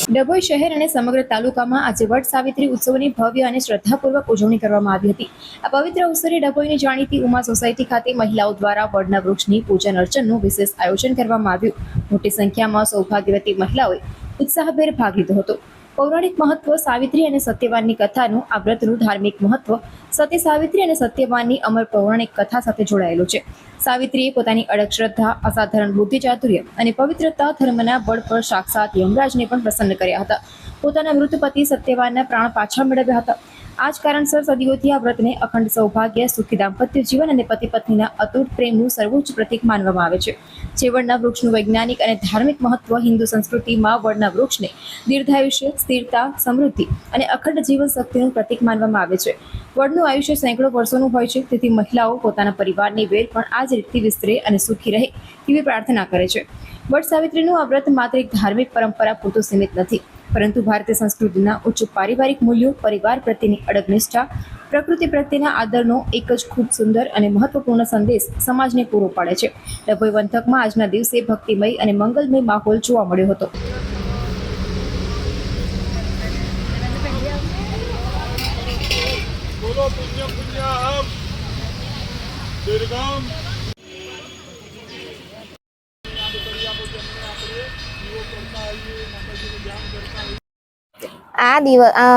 ડભોઈ શહેર અને સમગ્ર તાલુકામાં આજે વટ સાવિત્રી ઉત્સવની ભવ્ય અને શ્રદ્ધાપૂર્વક ઉજવણી કરવામાં આવી હતી। આ પવિત્ર અવસરે ડભોઈની જાણીતી ઉમા સોસાયટી ખાતે મહિલાઓ દ્વારા વડના વૃક્ષની પૂજન અર્ચનનું વિશેષ આયોજન કરવામાં આવ્યું। મોટી સંખ્યામાં સૌભાગ્યવતી મહિલાઓએ ઉત્સાહભેર ભાગ લીધો હતો। પૌરાણિક મહત્વ સાવિત્રી અને સત્યવાનની કથાનું આ વ્રતનું ધાર્મિક મહત્વ સતી સાવિત્રી અને સત્યવાનની અમર પૌરાણિક કથા સાથે જોડાયેલું છે। સાવિત્રીએ પોતાની અડગ શ્રદ્ધા, અસાધારણ બુદ્ધિ ચાતુર્ય અને પવિત્રતા ધર્મના બળ પર સાક્ષાત યમરાજને પણ પ્રસન્ન કર્યા હતા। પોતાના મૃત પતિ સત્યવાનના પ્રાણ પાછા મેળવ્યા હતા। આ જ કારણસર સદીઓથી આ વ્રતને અખંડ સૌભાગ્ય, સુખી દાંપત્ય જીવન અને પતિ પત્નીના અતૂટ પ્રેમનું સર્વોચ્ચ પ્રતીક માનવામાં આવે છે। જે વડના વૃક્ષનું વૈજ્ઞાનિક અને ધાર્મિક મહત્વ હિન્દુ સંસ્કૃતિમાં વડના વૃક્ષને દીર્ઘાયુષ્ય, સ્થિરતા, સમૃદ્ધિ અને અખંડ જીવન શક્તિનું પ્રતીક માનવામાં આવે છે। વડનું આયુષ્ય સેંકડો વર્ષોનું હોય છે, તેથી મહિલાઓ પોતાના પરિવારની વેર પણ આ જ રીતથી વિસ્તરે અને સુખી રહે તેવી પ્રાર્થના કરે છે। વડ સાવિત્રીનું આ વ્રત માત્ર એક ધાર્મિક પરંપરા પૂરતું સીમિત નથી, પરંતુ ભારતીય સંસ્કૃતિના ઉચ્ચ પારિવારિક મૂલ્યો, પરિવાર પ્રત્યેની અડગ નિષ્ઠા, પ્રકૃતિ પ્રત્યેના આદરનો એક જ ખૂબ સુંદર અને મહત્વપૂર્ણ સંદેશ સમાજને પૂરો પાડે છે। ડભોઈ પંથકમાં આજના દિવસે ભક્તિમય અને મંગલમય માહોલ જોવા મળ્યો હતો।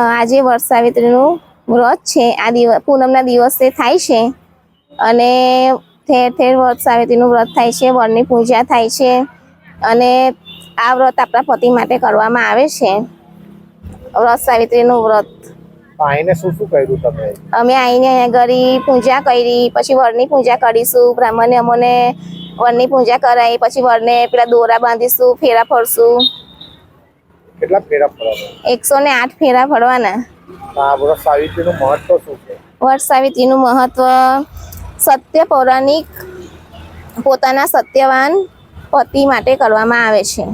આજે વટ સાવિત્રીનું વ્રત છે। આ પૂનમના દિવસે થાય છે અને ઠેર ઠેર વટ સાવિત્રીનું વ્રત થાય છે, વડની પૂજા થાય છે અને આ વ્રત આપણા પતિ માટે કરવામાં આવે છે। વટ સાવિત્રીનું વ્રત આઈને શું કર્યું તમે? અમે આઈને ઘરી પૂજા કરી, પછી વડની પૂજા કરીશું। બ્રાહ્મણે અમને વડની પૂજા કરાવી, પછી વડને પેલા દોરા બાંધીશું, ફેરા ફરશું। કેટલા ફેરા ફરવાના? 108 ફેરા ફરવાના। આ વટ સાવિત્રીનું મહત્વ શું છે? વટ સાવિત્રીનું મહત્વ સત્ય પૌરાણિક પોતાના સત્યવાન પતિ માટે કરવામાં આવે છે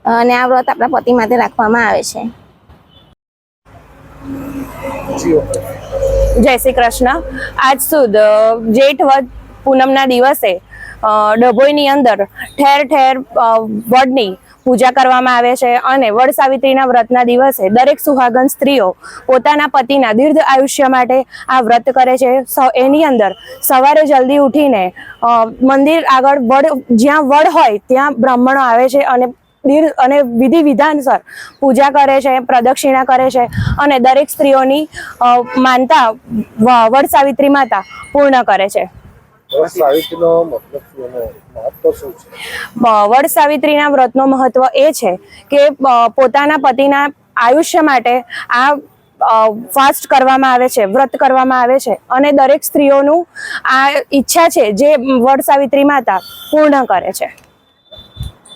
અને આ વ્રત આપણા પતિ માટે રાખવામાં આવે છે। જય શ્રી કૃષ્ણ। આજ સુદ જેઠ વદ પૂનમના દિવસે ડભોઈની અંદર ઠેર ઠેર વડની પૂજા કરવામાં આવે છે અને વડ સાવિત્રીના વ્રતના દિવસે દરેક સુહાગન સ્ત્રીઓ પોતાના પતિના દીર્ઘ આયુષ્ય માટે આ વ્રત કરે છે। એની અંદર સવારે જલ્દી ઉઠીને મંદિર આગળ જ્યાં વડ હોય ત્યાં બ્રાહ્મણો આવે છે અને વિધિ વિધાનસર પૂજા કરે છે, પ્રદક્ષિણા કરે છે અને દરેક સ્ત્રીઓની માનતા વડ સાવિત્રી માતા પૂર્ણ કરે છે। વડ સાવિત્રીના વ્રતનો મહત્વ એ છે કે પોતાના પતિના આયુષ્ય માટે આ ફાસ્ટ કરવામાં આવે છે, વ્રત કરવામાં આવે છે અને દરેક સ્ત્રીઓનું આ ઈચ્છા છે જે વડ સાવિત્રી માતા પૂર્ણ કરે છે।